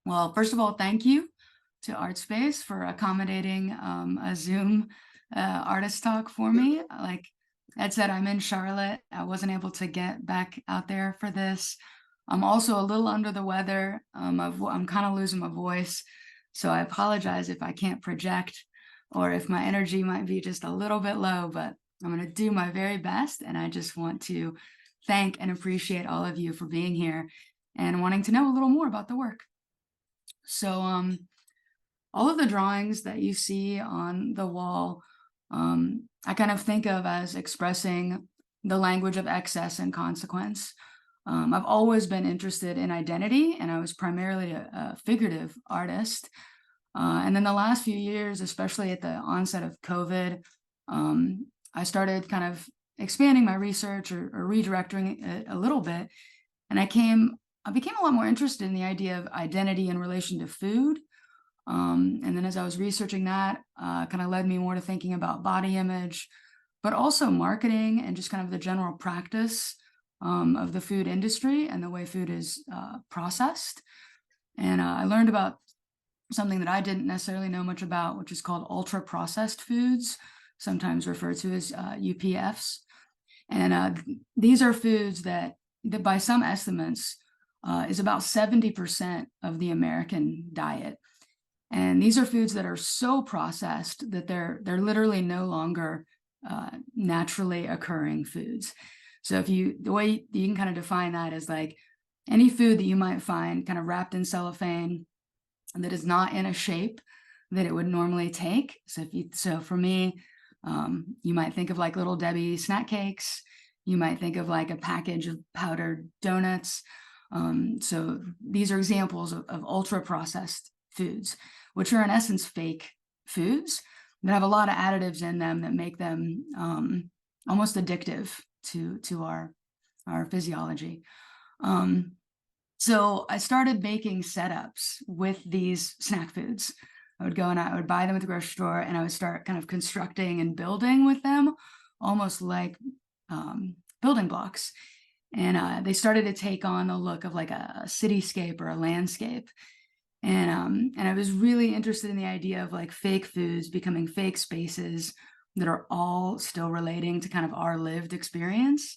Well, first of all, thank you to Artspace for accommodating a Zoom artist talk for me. Like Ed said, I'm in Charlotte. I wasn't able to get back out there for this. I'm also a little under the weather. I'm kind of losing my voice, so I apologize if I can't project or if my energy might be just a little bit low, but I'm going to do my very best. And I just want to thank and appreciate all of you for being here and wanting to know a little more about the work. So all of the drawings that you see on the wall, I kind of think of as expressing the language of excess and consequence. I've always been interested in identity, and I was primarily a figurative artist. And then the last few years, especially at the onset of COVID, I started kind of expanding my research or redirecting it a little bit. And I became a lot more interested in the idea of identity in relation to food. And then as I was researching that, kind of led me more to thinking about body image, but also marketing and just kind of the general practice of the food industry and the way food is processed. And I learned about something that I didn't necessarily know much about, which is called ultra processed foods, sometimes referred to as UPFs. And these are foods that by some estimates is about 70% of the American diet. And these are foods that are so processed that they're literally no longer naturally occurring foods. So the way you can kind of define that is like any food that you might find kind of wrapped in cellophane that is not in a shape that it would normally take. So for me, you might think of like Little Debbie snack cakes. You might think of like a package of powdered donuts. So these are examples of ultra processed foods, which are in essence fake foods that have a lot of additives in them that make them almost addictive to our physiology. So I started making setups with these snack foods. I would go and I would buy them at the grocery store, and I would start kind of constructing and building with them, almost like building blocks. And they started to take on the look of like a cityscape or a landscape. And I was really interested in the idea of like fake foods becoming fake spaces that are all still relating to kind of our lived experience.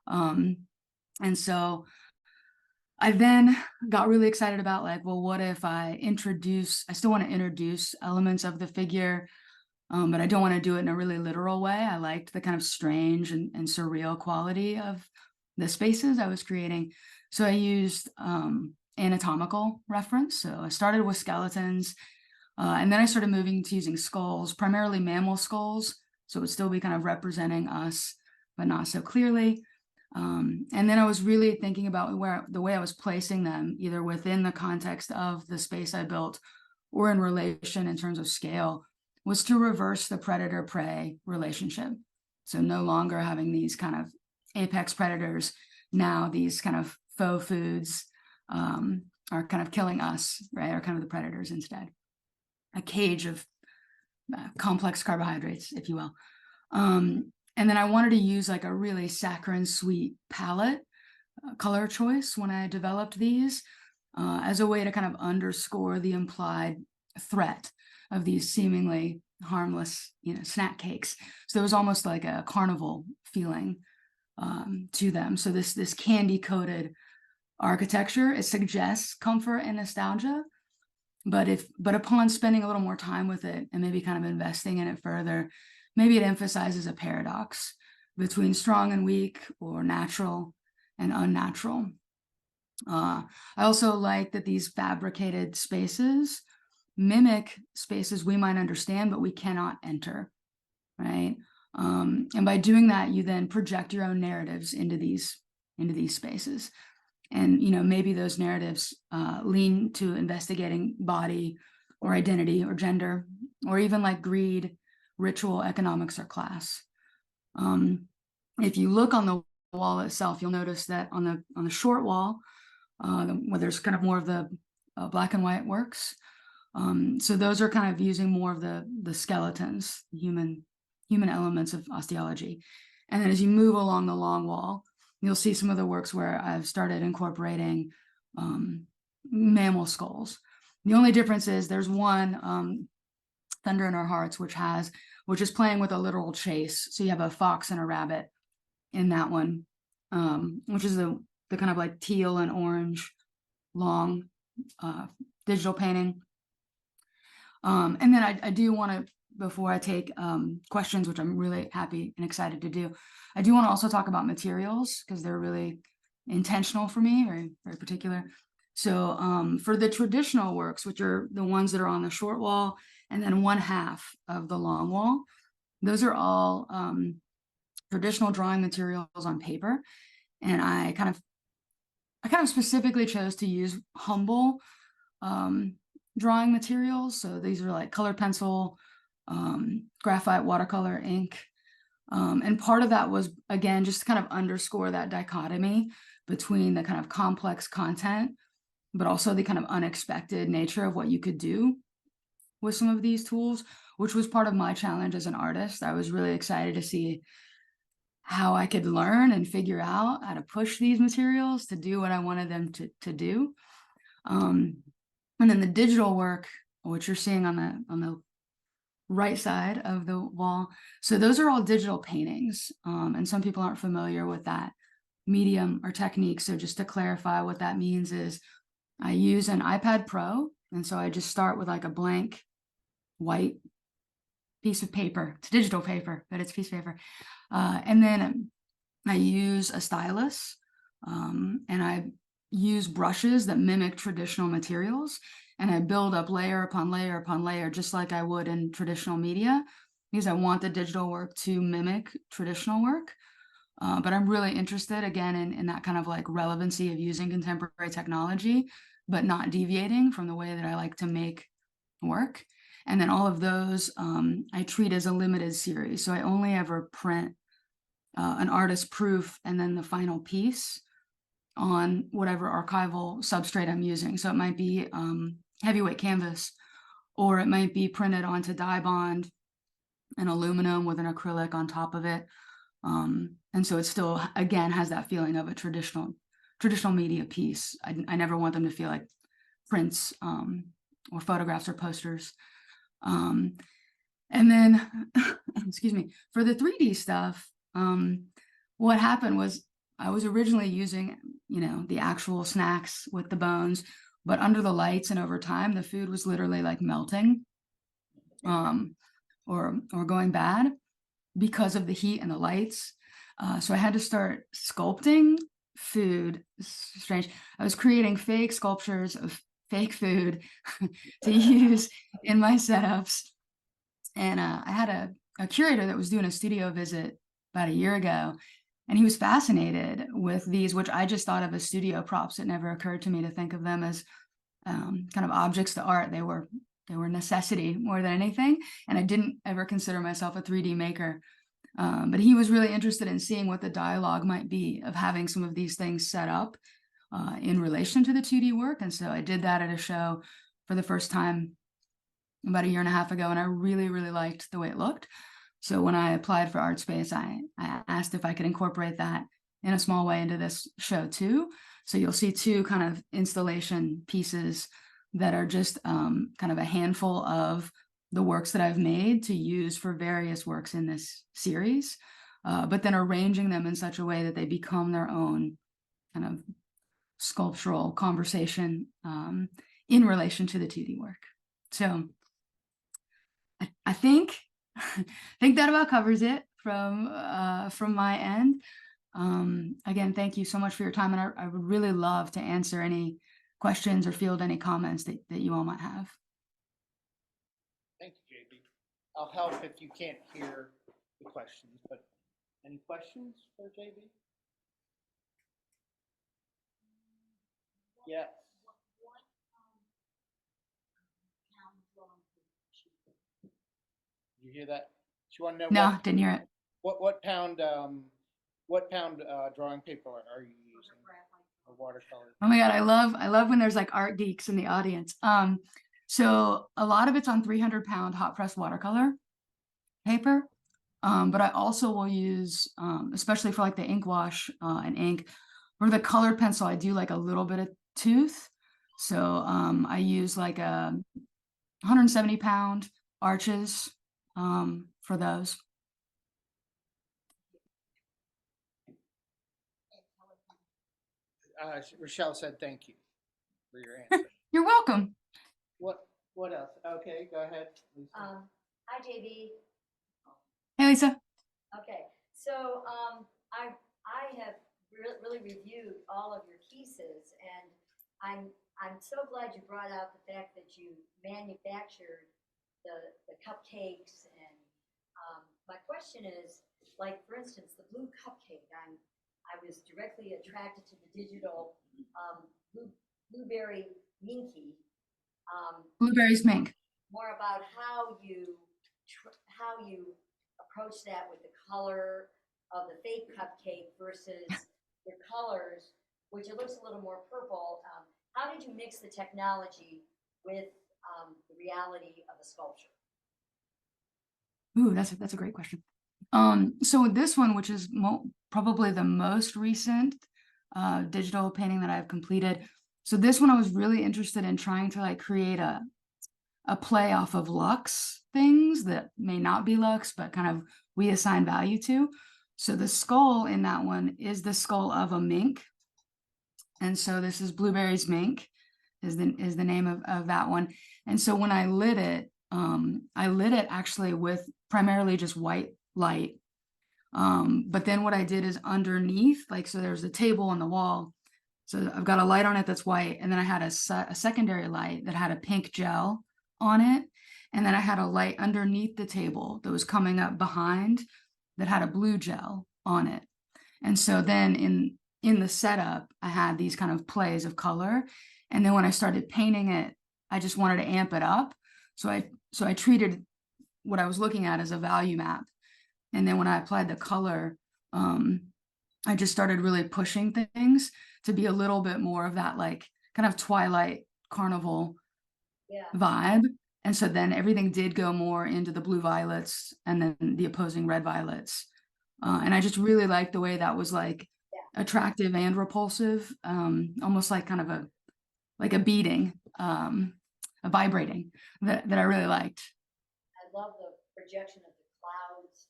And so I then got really excited about like, well, what if I still want to introduce elements of the figure, but I don't want to do it in a really literal way. I liked the kind of strange and surreal quality of the spaces I was creating. So I used anatomical reference. So I started with skeletons, and then I started moving to using skulls, primarily mammal skulls. So it would still be kind of representing us, but not so clearly. And then I was really thinking about the way I was placing them, either within the context of the space I built or in relation in terms of scale, was to reverse the predator-prey relationship. So no longer having these kind of apex predators, now these kind of faux foods are kind of killing us, right? Are kind of the predators instead. A cage of complex carbohydrates, if you will. And then I wanted to use like a really saccharine sweet palette color choice when I developed these as a way to kind of underscore the implied threat of these seemingly harmless, snack cakes. So there was almost like a carnival feeling to them. So this candy coated architecture, it suggests comfort and nostalgia, but upon spending a little more time with it and maybe kind of investing in it further, maybe it emphasizes a paradox between strong and weak, or natural and unnatural. I also like that these fabricated spaces mimic spaces we might understand, but we cannot enter, right? And by doing that, you then project your own narratives into these spaces. And, maybe those narratives lean to investigating body or identity or gender, or even like greed, ritual, economics, or class. If you look on the wall itself, you'll notice that on the short wall, where there's kind of more of the black and white works. So those are kind of using more of the skeletons, human elements of osteology. And then as you move along the long wall, you'll see some of the works where I've started incorporating mammal skulls. The only difference is there's one, Thunder in Our Hearts, which is playing with a literal chase. So you have a fox and a rabbit in that one, which is the kind of like teal and orange long digital painting. And then I do want to, before I take questions, which I'm really happy and excited to do, I do want to also talk about materials because they're really intentional for me, very, very particular. So for the traditional works, which are the ones that are on the short wall and then one half of the long wall, those are all traditional drawing materials on paper. And I kind of specifically chose to use humble drawing materials. So these are like colored pencil, graphite, watercolor, ink. And part of that was, again, just to kind of underscore that dichotomy between the kind of complex content, but also the kind of unexpected nature of what you could do with some of these tools, which was part of my challenge as an artist. I was really excited to see how I could learn and figure out how to push these materials to do what I wanted them to do. And then the digital work, which you're seeing on the right side of the wall. So those are all digital paintings. And some people aren't familiar with that medium or technique. So just to clarify what that means is I use an iPad Pro. And so I just start with like a blank white piece of paper. It's digital paper, but it's a piece of paper. And then I use a stylus, and I use brushes that mimic traditional materials, and I build up layer upon layer upon layer, just like I would in traditional media, because I want the digital work to mimic traditional work. But I'm really interested, again, in that kind of like relevancy of using contemporary technology, but not deviating from the way that I like to make work. And then all of those I treat as a limited series. So I only ever print an artist proof and then the final piece on whatever archival substrate I'm using. So it might be heavyweight canvas, or it might be printed onto dye bond and aluminum with an acrylic on top of it. And so it still, again, has that feeling of a traditional media piece. I never want them to feel like prints or photographs or posters. And then, excuse me, for the 3D stuff, what happened was I was originally using, the actual snacks with the bones, but under the lights and over time, the food was literally like melting, or going bad because of the heat and the lights. So I had to start sculpting food. It's strange. I was creating fake sculptures of fake food to use in my setups. And I had a curator that was doing a studio visit about a year ago, and he was fascinated with these, which I just thought of as studio props. It never occurred to me to think of them as kind of objects to art. They were necessity more than anything. And I didn't ever consider myself a 3D maker. But he was really interested in seeing what the dialogue might be of having some of these things set up in relation to the 2D work. And so I did that at a show for the first time about a year and a half ago, and I really, really liked the way it looked. So when I applied for Artspace, I asked if I could incorporate that in a small way into this show too. So you'll see two kind of installation pieces that are just kind of a handful of the works that I've made to use for various works in this series, but then arranging them in such a way that they become their own kind of sculptural conversation in relation to the 2D work. So I think that about covers it from my end. Again, thank you so much for your time, and I would really love to answer any questions or field any comments that you all might have. Thank you, JB. I'll help if you can't hear the questions, but any questions for JB? Yes. Did you hear that? Do you want to know? No, didn't hear it. What pound drawing paper are you using? Or watercolor? Oh my God, I love when there's like art geeks in the audience. So a lot of it's on 300-pound hot press watercolor paper. But I also will use, especially for like the ink wash and ink, for the colored pencil, I do like a little bit of tooth. So I use like a 170-pound arches for those. Rochelle said thank you for your answer. You're welcome. What else? Okay, go ahead, Lisa. Hi, JB. Hey, Lisa. Okay, so I have really reviewed all of your pieces, and I'm so glad you brought out the fact that you manufactured the cupcakes. And my question is, like, for instance, the blue cupcake. I was directly attracted to the digital blueberry minky. Blueberries mink. More about how you approach that with the color of the fake cupcake versus your colors, which it looks a little more purple. How did you mix the technology with the reality of the sculpture? Ooh, that's a great question. So with this one, which is probably the most recent digital painting that I've completed. So this one I was really interested in trying to like create a play off of Lux things that may not be Lux, but kind of we assign value to. So the skull in that one is the skull of a mink. And so this is Blueberries Mink is the name of that one. And so when I lit it actually with primarily just white light. But then what I did is underneath, like, so there's a table on the wall. So I've got a light on it that's white. And then I had a secondary light that had a pink gel on it. And then I had a light underneath the table that was coming up behind that had a blue gel on it. And so then in the setup, I had these kind of plays of color. And then when I started painting it, I just wanted to amp it up. So I treated what I was looking at as a value map. And then when I applied the color, I just started really pushing things to be a little bit more of that like kind of Twilight Carnival vibe. And so then everything did go more into the blue violets and then the opposing red violets. And I just really liked the way that was like attractive and repulsive, almost like kind of a beating, a vibrating that I really liked. I love the projection of the clouds.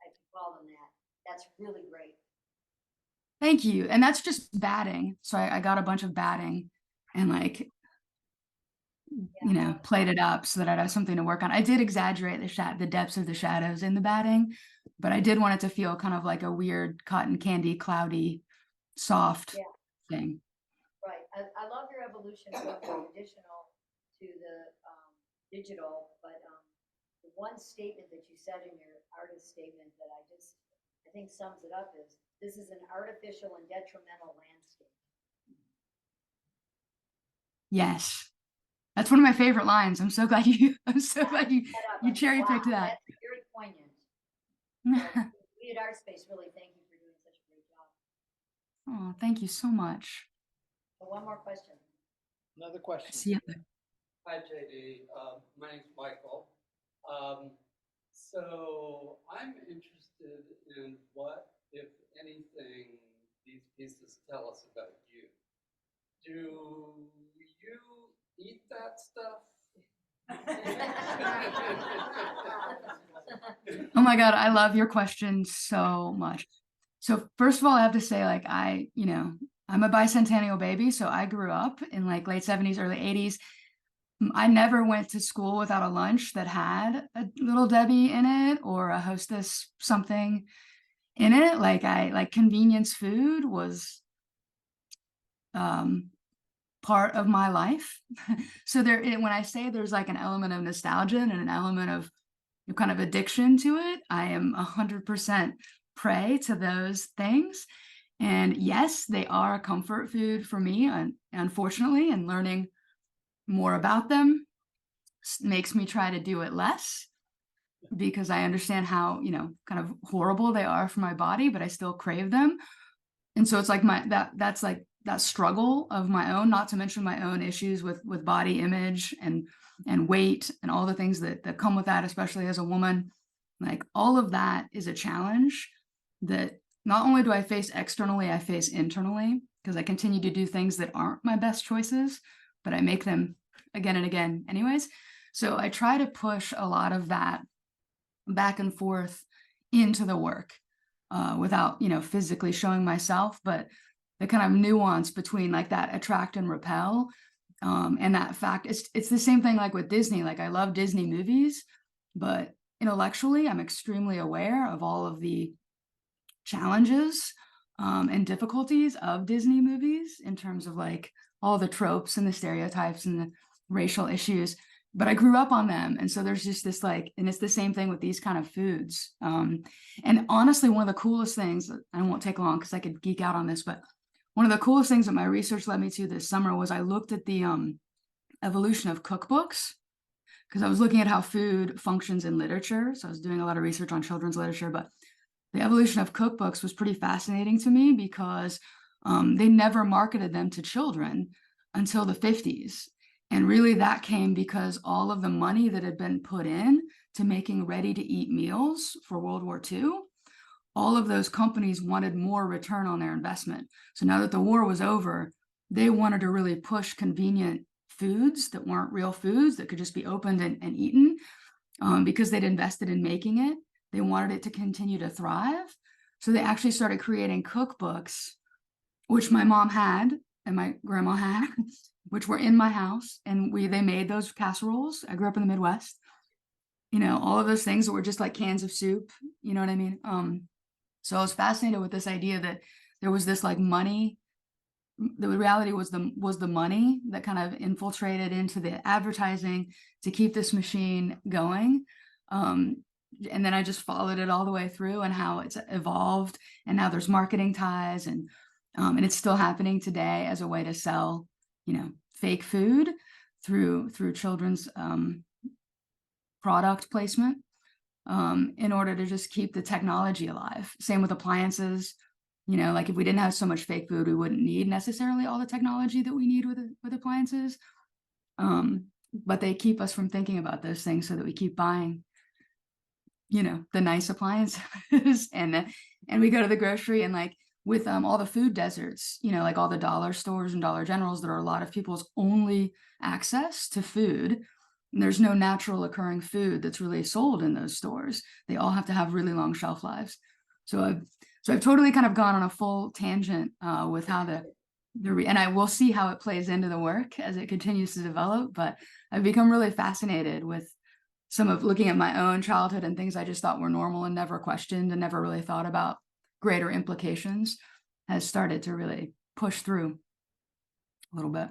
I can call them that. That's really great. Thank you. And that's just batting. So I got a bunch of batting and like, played it up so that I'd have something to work on. I did exaggerate the depths of the shadows in the batting, but I did want it to feel kind of like a weird cotton candy, cloudy, soft thing. Right. I love your evolution from the traditional to the digital, but the one statement that you said in your artist statement that I think sums it up is, this is an artificial and detrimental landscape. Yes. That's one of my favorite lines. I'm so glad you cherry picked that. That's very poignant. So, we at Artspace really thank you for doing such a great job. Oh, thank you so much. So one more question. Another question. See you. Hi, JD. My name's Michael. So I'm interested in what, if anything, these pieces tell us about you. Do you eat that stuff? Oh my God, I love your question so much. So first of all, I have to say, like, I'm a bicentennial baby, so I grew up in like late 70s, early 80s. I never went to school without a lunch that had a Little Debbie in it or a Hostess something in it. Like convenience food was part of my life. So when I say there's like an element of nostalgia and an element of kind of addiction to it, I am 100% prey to those things. And yes, they are a comfort food for me, unfortunately, and learning more about them makes me try to do it less because I understand how, kind of horrible they are for my body, but I still crave them. And so it's like that's like that struggle of my own, not to mention my own issues with body image and weight and all the things that come with that, especially as a woman. Like all of that is a challenge that not only do I face externally, I face internally. because I continue to do things that aren't my best choices, but I make them again and again anyways. So I try to push a lot of that back and forth into the work without, physically showing myself, but the kind of nuance between like that attract and repel. And that fact, it's the same thing like with Disney. Like I love Disney movies, but intellectually, I'm extremely aware of all of the challenges and difficulties of Disney movies in terms of like all the tropes and the stereotypes and the racial issues. But I grew up on them. And so there's just this like, and it's the same thing with these kind of foods. And honestly, one of the coolest things, I won't take long because I could geek out on this, but one of the coolest things that my research led me to this summer was I looked at the evolution of cookbooks, because I was looking at how food functions in literature. So I was doing a lot of research on children's literature, but the evolution of cookbooks was pretty fascinating to me because they never marketed them to children until the 50s. And really that came because all of the money that had been put in to making ready-to-eat meals for World War II, all of those companies wanted more return on their investment. So now that the war was over, they wanted to really push convenient foods that weren't real foods that could just be opened and eaten because they'd invested in making it. They wanted it to continue to thrive. So they actually started creating cookbooks, which my mom had and my grandma had, which were in my house. And they made those casseroles. I grew up in the Midwest. All of those things that were just like cans of soup. You know what I mean? So I was fascinated with this idea that there was this like money. The reality was the money that kind of infiltrated into the advertising to keep this machine going. And then I just followed it all the way through and how it's evolved, and now there's marketing ties, and it's still happening today as a way to sell, fake food through children's product placement in order to just keep the technology alive. Same with appliances. Like if we didn't have so much fake food, we wouldn't need necessarily all the technology that we need with appliances. But they keep us from thinking about those things so that we keep buying, the nice appliances. And we go to the grocery, and like with all the food deserts, like all the dollar stores and Dollar Generals that are a lot of people's only access to food. And there's no natural occurring food that's really sold in those stores. They all have to have really long shelf lives. So I've totally kind of gone on a full tangent with how and I will see how it plays into the work as it continues to develop. But I've become really fascinated with some of looking at my own childhood and things I just thought were normal and never questioned and never really thought about greater implications has started to really push through a little bit.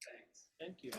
Thanks. Thank you.